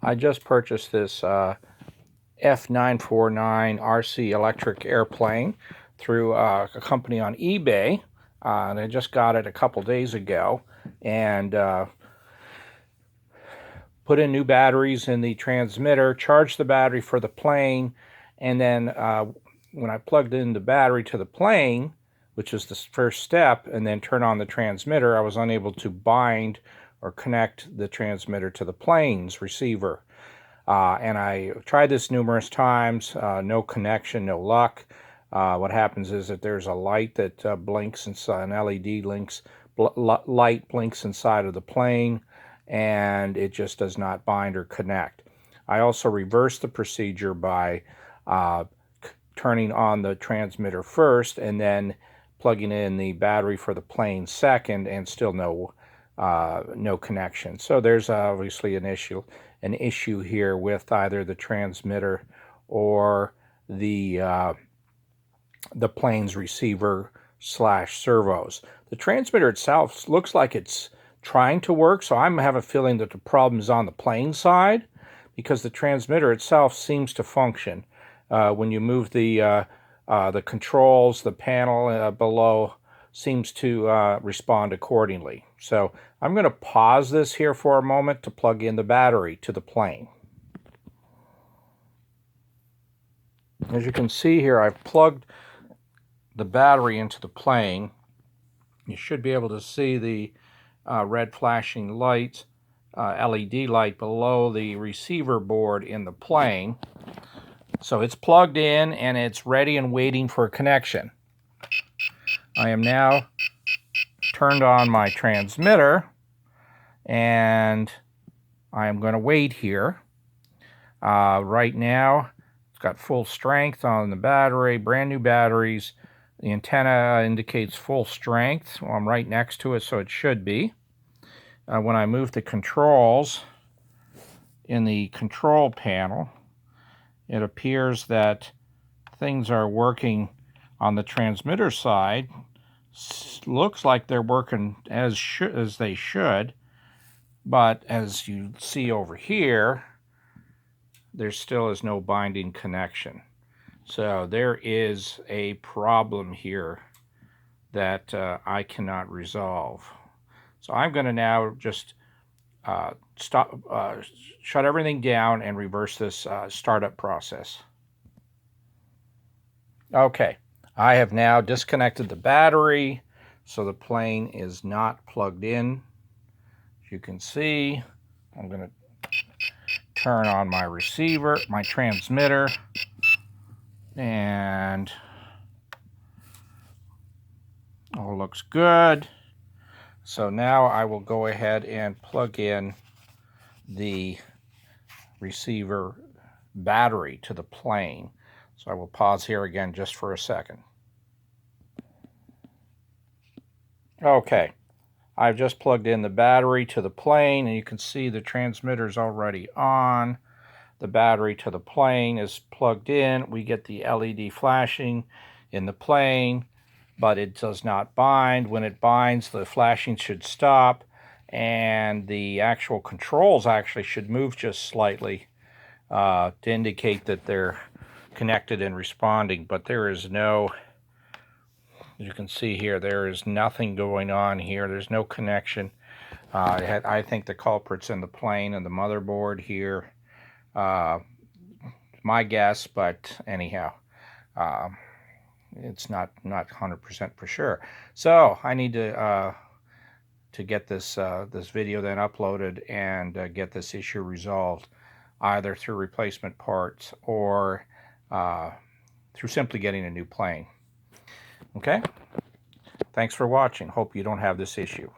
I just purchased this F949 RC electric airplane through a company on eBay. And I just got it a couple days ago, and put in new batteries in the transmitter, charged the battery for the plane, and then when I plugged in the battery to the plane, which is the first step, and then turn on the transmitter, I was unable to bind or connect the transmitter to the plane's receiver. And I tried this numerous times, no connection, no luck. What happens is that there's a light that blinks inside, an LED light blinks inside of the plane, and it just does not bind or connect. I also reversed the procedure by turning on the transmitter first and then plugging in the battery for the plane second, and still no connection. So there's obviously an issue here with either the transmitter or the plane's receiver / servos. The transmitter itself looks like it's trying to work, so I have a feeling that the problem is on the plane side, because the transmitter itself seems to function. When you move the controls, the panel below seems to respond accordingly. So I'm going to pause this here for a moment to plug in the battery to the plane. As you can see here, I've plugged the battery into the plane. You should be able to see the red flashing light, LED light below the receiver board in the plane. So it's plugged in and it's ready and waiting for a connection. I am now turned on my transmitter, and I am going to wait here. Right now, it's got full strength on the battery, brand new batteries. The antenna indicates full strength. Well, I'm right next to it, so it should be. When I move the controls in the control panel, it appears that things are working on the transmitter side. Looks like they're working as they should, but as you see over here, there still is no binding connection. So there is a problem here that I cannot resolve. So I'm going to now just shut everything down and reverse this startup process. Okay, I have now disconnected the battery, so the plane is not plugged in. As you can see, I'm going to turn on my receiver, my transmitter, and all looks good. So now I will go ahead and plug in the receiver battery to the plane. So I will pause here again just for a second. Okay, I've just plugged in the battery to the plane, and you can see the transmitter is already on. The battery to the plane is plugged in. We get the LED flashing in the plane, but it does not bind. When it binds, the flashing should stop, and the actual controls actually should move just slightly to indicate that they're connected and responding, but there is no, as you can see here, there is nothing going on here. There's no connection. I think the culprit's in the plane and the motherboard here. My guess, but anyhow, it's not 100% for sure. So I need to get this video then uploaded and get this issue resolved, either through replacement parts or through simply getting a new plane. Okay? Thanks for watching. Hope you don't have this issue.